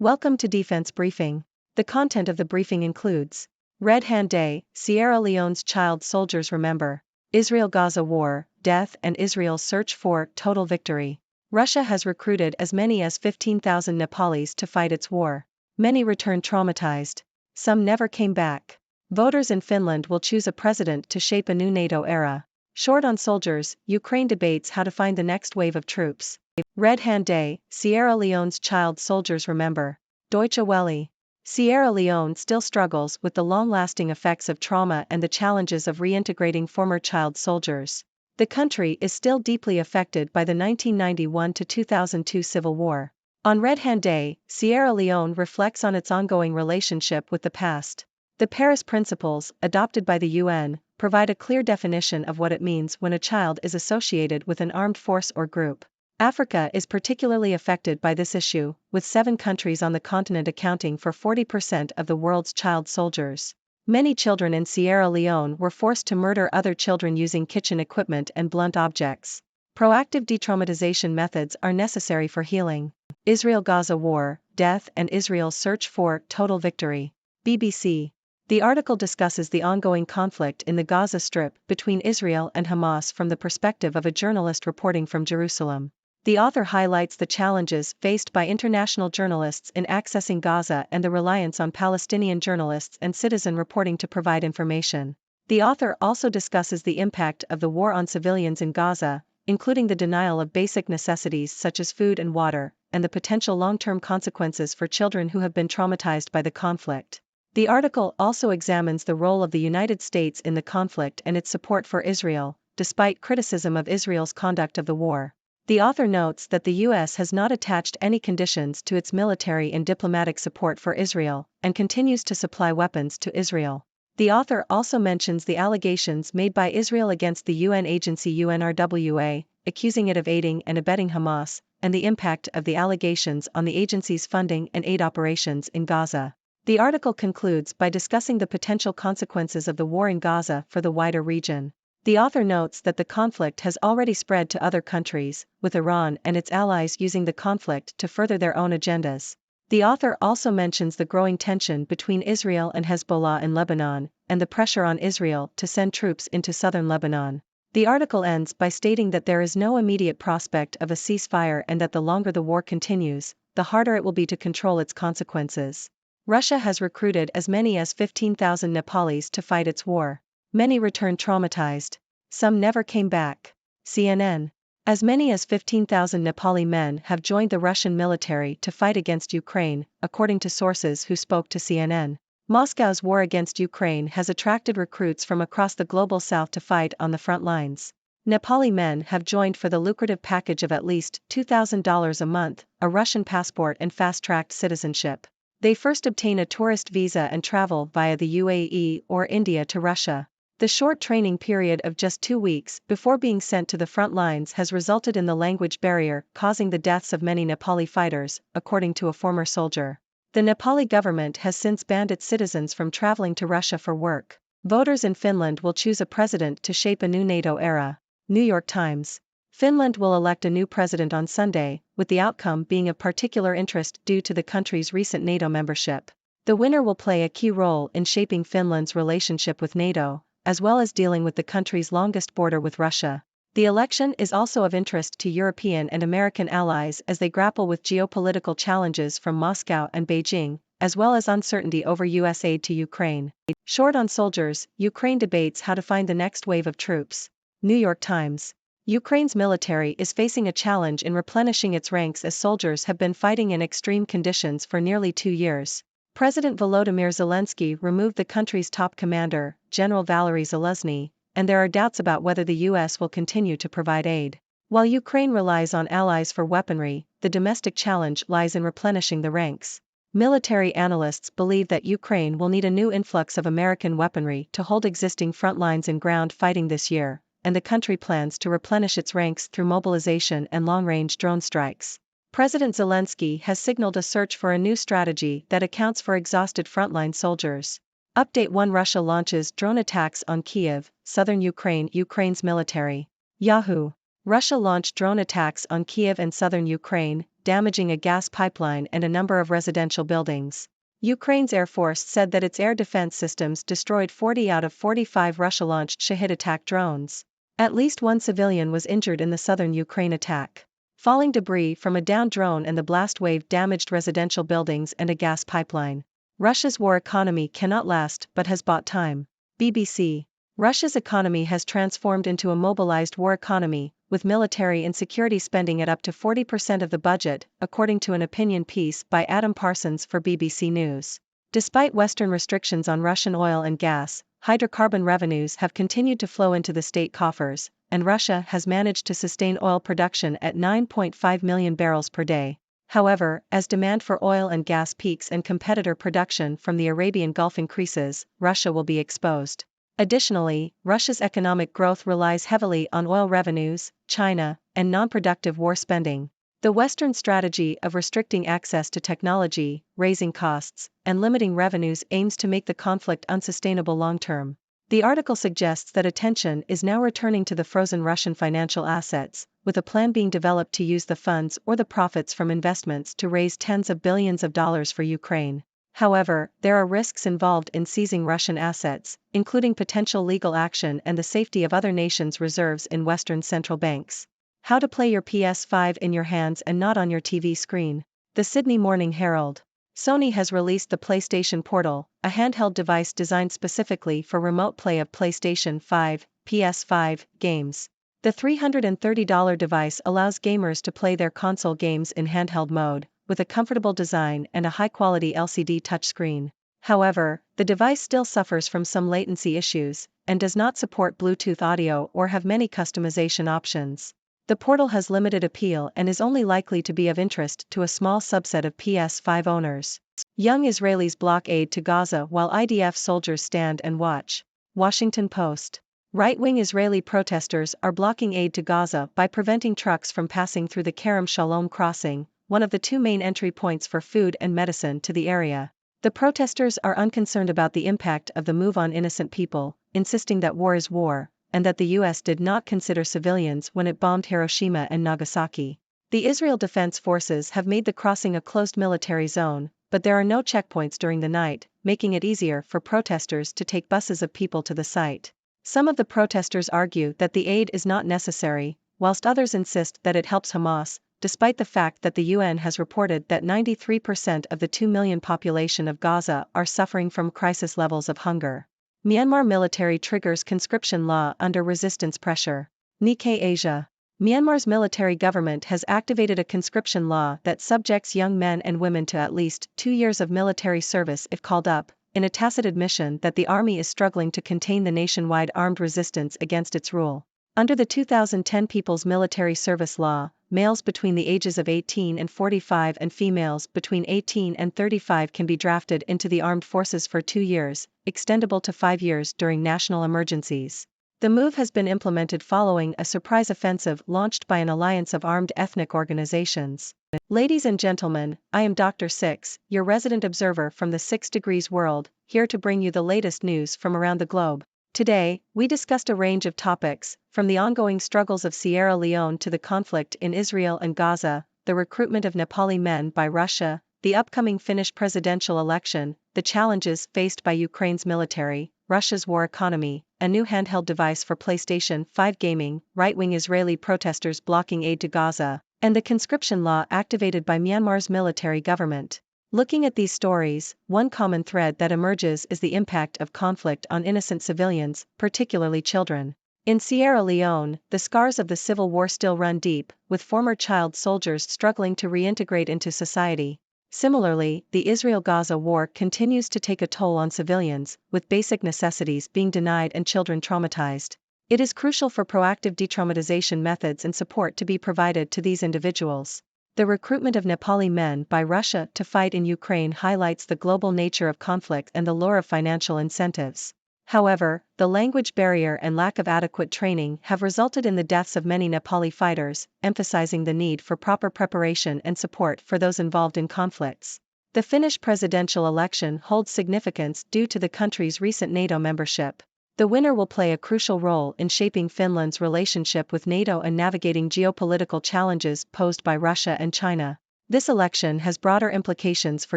Welcome to Defense Briefing. The content of the briefing includes Red Hand Day, Sierra Leone's child soldiers remember, Israel-Gaza war, death and Israel's search for total victory. Russia has recruited as many as 15,000 Nepalis to fight its war. Many returned traumatized. Some never came back. Voters in Finland will choose a president to shape a new NATO era. Short on soldiers, Ukraine debates how to find the next wave of troops. Red Hand Day, Sierra Leone's child soldiers remember. Deutsche Welle. Sierra Leone still struggles with the long-lasting effects of trauma and the challenges of reintegrating former child soldiers. The country is still deeply affected by the 1991 to 2002 civil war. On Red Hand Day, Sierra Leone reflects on its ongoing relationship with the past. The Paris Principles, adopted by the UN, provide a clear definition of what it means when a child is associated with an armed force or group. Africa is particularly affected by this issue, with 7 countries on the continent accounting for 40% of the world's child soldiers. Many children in Sierra Leone were forced to murder other children using kitchen equipment and blunt objects. Proactive detraumatization methods are necessary for healing. Israel-Gaza war, death and Israel's search for total victory. BBC. The article discusses the ongoing conflict in the Gaza Strip between Israel and Hamas from the perspective of a journalist reporting from Jerusalem. The author highlights the challenges faced by international journalists in accessing Gaza and the reliance on Palestinian journalists and citizen reporting to provide information. The author also discusses the impact of the war on civilians in Gaza, including the denial of basic necessities such as food and water, and the potential long-term consequences for children who have been traumatized by the conflict. The article also examines the role of the United States in the conflict and its support for Israel, despite criticism of Israel's conduct of the war. The author notes that the U.S. has not attached any conditions to its military and diplomatic support for Israel, and continues to supply weapons to Israel. The author also mentions the allegations made by Israel against the UN agency UNRWA, accusing it of aiding and abetting Hamas, and the impact of the allegations on the agency's funding and aid operations in Gaza. The article concludes by discussing the potential consequences of the war in Gaza for the wider region. The author notes that the conflict has already spread to other countries, with Iran and its allies using the conflict to further their own agendas. The author also mentions the growing tension between Israel and Hezbollah in Lebanon, and the pressure on Israel to send troops into southern Lebanon. The article ends by stating that there is no immediate prospect of a ceasefire and that the longer the war continues, the harder it will be to control its consequences. Russia has recruited as many as 15,000 Nepalis to fight its war. Many returned traumatized. Some never came back. CNN. As many as 15,000 Nepali men have joined the Russian military to fight against Ukraine, according to sources who spoke to CNN. Moscow's war against Ukraine has attracted recruits from across the global south to fight on the front lines. Nepali men have joined for the lucrative package of at least $2,000 a month, a Russian passport and fast-tracked citizenship. They first obtain a tourist visa and travel via the UAE or India to Russia. The short training period of just 2 weeks before being sent to the front lines has resulted in the language barrier causing the deaths of many Nepali fighters, according to a former soldier. The Nepali government has since banned its citizens from traveling to Russia for work. Voters in Finland will choose a president to shape a new NATO era. New York Times. Finland will elect a new president on Sunday, with the outcome being of particular interest due to the country's recent NATO membership. The winner will play a key role in shaping Finland's relationship with NATO, as well as dealing with the country's longest border with Russia. The election is also of interest to European and American allies as they grapple with geopolitical challenges from Moscow and Beijing, as well as uncertainty over U.S. aid to Ukraine. Short on soldiers, Ukraine debates how to find the next wave of troops. New York Times. Ukraine's military is facing a challenge in replenishing its ranks as soldiers have been fighting in extreme conditions for nearly 2 years. President Volodymyr Zelensky removed the country's top commander, General Valery Zaluzny, and there are doubts about whether the U.S. will continue to provide aid. While Ukraine relies on allies for weaponry, the domestic challenge lies in replenishing the ranks. Military analysts believe that Ukraine will need a new influx of American weaponry to hold existing front lines in ground fighting this year, and the country plans to replenish its ranks through mobilization and long-range drone strikes. President Zelensky has signaled a search for a new strategy that accounts for exhausted frontline soldiers. Update 1: Russia launches drone attacks on Kiev, southern Ukraine. Ukraine's military. Yahoo! Russia launched drone attacks on Kiev and southern Ukraine, damaging a gas pipeline and a number of residential buildings. Ukraine's Air Force said that its air defense systems destroyed 40 out of 45 Russia-launched Shahid attack drones. At least one civilian was injured in the southern Ukraine attack. Falling debris from a downed drone and the blast wave damaged residential buildings and a gas pipeline. Russia's war economy cannot last but has bought time. BBC. Russia's economy has transformed into a mobilized war economy, with military and security spending at up to 40% of the budget, according to an opinion piece by Adam Parsons for BBC News. Despite Western restrictions on Russian oil and gas, hydrocarbon revenues have continued to flow into the state coffers, and Russia has managed to sustain oil production at 9.5 million barrels per day. However, as demand for oil and gas peaks and competitor production from the Arabian Gulf increases, Russia will be exposed. Additionally, Russia's economic growth relies heavily on oil revenues, China, and non-productive war spending. The Western strategy of restricting access to technology, raising costs, and limiting revenues aims to make the conflict unsustainable long-term. The article suggests that attention is now returning to the frozen Russian financial assets, with a plan being developed to use the funds or the profits from investments to raise tens of billions of dollars for Ukraine. However, there are risks involved in seizing Russian assets, including potential legal action and the safety of other nations' reserves in Western central banks. How to play your PS5 in your hands and not on your TV screen. The Sydney Morning Herald. Sony has released the PlayStation Portal, a handheld device designed specifically for remote play of PlayStation 5, PS5 games. The $330 device allows gamers to play their console games in handheld mode, with a comfortable design and a high-quality LCD touchscreen. However, the device still suffers from some latency issues, and does not support Bluetooth audio or have many customization options. The Portal has limited appeal and is only likely to be of interest to a small subset of PS5 owners. Young Israelis block aid to Gaza while IDF soldiers stand and watch. Washington Post. Right-wing Israeli protesters are blocking aid to Gaza by preventing trucks from passing through the Kerem Shalom crossing, one of the two main entry points for food and medicine to the area. The protesters are unconcerned about the impact of the move on innocent people, insisting that war is war, and that the U.S. did not consider civilians when it bombed Hiroshima and Nagasaki. The Israel Defense Forces have made the crossing a closed military zone, but there are no checkpoints during the night, making it easier for protesters to take buses of people to the site. Some of the protesters argue that the aid is not necessary, whilst others insist that it helps Hamas, despite the fact that the UN has reported that 93% of the 2 million population of Gaza are suffering from crisis levels of hunger. Myanmar military triggers conscription law under resistance pressure. Nikkei Asia. Myanmar's military government has activated a conscription law that subjects young men and women to at least 2 years of military service if called up, in a tacit admission that the army is struggling to contain the nationwide armed resistance against its rule. Under the 2010 People's Military Service Law, males between the ages of 18 and 45 and females between 18 and 35 can be drafted into the armed forces for 2 years, extendable to 5 years during national emergencies. The move has been implemented following a surprise offensive launched by an alliance of armed ethnic organizations. Ladies and gentlemen, I am Dr. Six, your resident observer from the 6 Degrees world, here to bring you the latest news from around the globe. Today, we discussed a range of topics, from the ongoing struggles of Sierra Leone to the conflict in Israel and Gaza, the recruitment of Nepali men by Russia, the upcoming Finnish presidential election, the challenges faced by Ukraine's military, Russia's war economy, a new handheld device for PlayStation 5 gaming, right-wing Israeli protesters blocking aid to Gaza, and the conscription law activated by Myanmar's military government. Looking at these stories, one common thread that emerges is the impact of conflict on innocent civilians, particularly children. In Sierra Leone, the scars of the civil war still run deep, with former child soldiers struggling to reintegrate into society. Similarly, the Israel-Gaza war continues to take a toll on civilians, with basic necessities being denied and children traumatized. It is crucial for proactive detraumatization methods and support to be provided to these individuals. The recruitment of Nepali men by Russia to fight in Ukraine highlights the global nature of conflict and the lure of financial incentives. However, the language barrier and lack of adequate training have resulted in the deaths of many Nepali fighters, emphasizing the need for proper preparation and support for those involved in conflicts. The Finnish presidential election holds significance due to the country's recent NATO membership. The winner will play a crucial role in shaping Finland's relationship with NATO and navigating geopolitical challenges posed by Russia and China. This election has broader implications for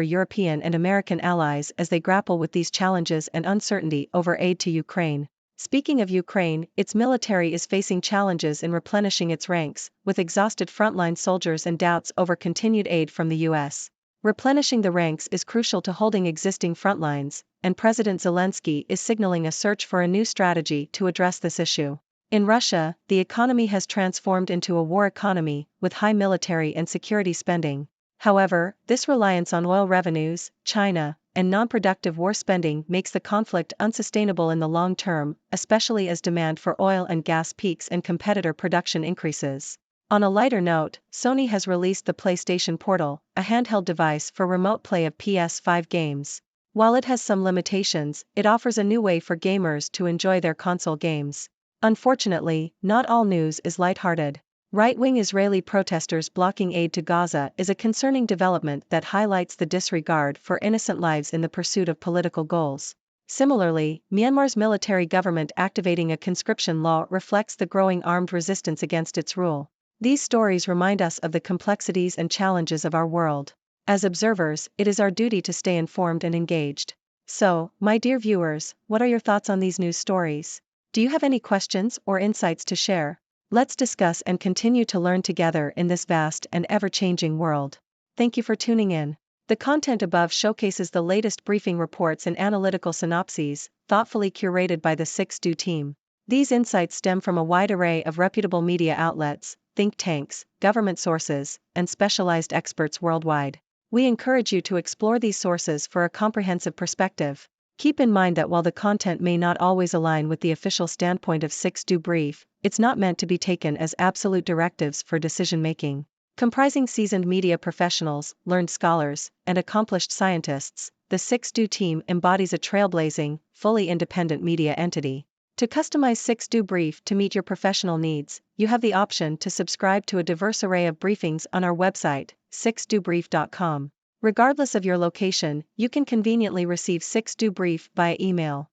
European and American allies as they grapple with these challenges and uncertainty over aid to Ukraine. Speaking of Ukraine, its military is facing challenges in replenishing its ranks, with exhausted frontline soldiers and doubts over continued aid from the US. Replenishing the ranks is crucial to holding existing frontlines, and President Zelensky is signaling a search for a new strategy to address this issue. In Russia, the economy has transformed into a war economy, with high military and security spending. However, this reliance on oil revenues, China, and non-productive war spending makes the conflict unsustainable in the long term, especially as demand for oil and gas peaks and competitor production increases. On a lighter note, Sony has released the PlayStation Portal, a handheld device for remote play of PS5 games. While it has some limitations, it offers a new way for gamers to enjoy their console games. Unfortunately, not all news is lighthearted. Right-wing Israeli protesters blocking aid to Gaza is a concerning development that highlights the disregard for innocent lives in the pursuit of political goals. Similarly, Myanmar's military government activating a conscription law reflects the growing armed resistance against its rule. These stories remind us of the complexities and challenges of our world. As observers, it is our duty to stay informed and engaged. So, my dear viewers, what are your thoughts on these news stories? Do you have any questions or insights to share? Let's discuss and continue to learn together in this vast and ever-changing world. Thank you for tuning in. The content above showcases the latest briefing reports and analytical synopses, thoughtfully curated by the 6Do team. These insights stem from a wide array of reputable media outlets, think tanks, government sources, and specialized experts worldwide. We encourage you to explore these sources for a comprehensive perspective. Keep in mind that while the content may not always align with the official standpoint of 6Do Brief, it's not meant to be taken as absolute directives for decision-making. Comprising seasoned media professionals, learned scholars, and accomplished scientists, the 6Do team embodies a trailblazing, fully independent media entity. To customize 6Do Brief to meet your professional needs, you have the option to subscribe to a diverse array of briefings on our website, 6dobrief.com. Regardless of your location, you can conveniently receive 6Do Brief via email.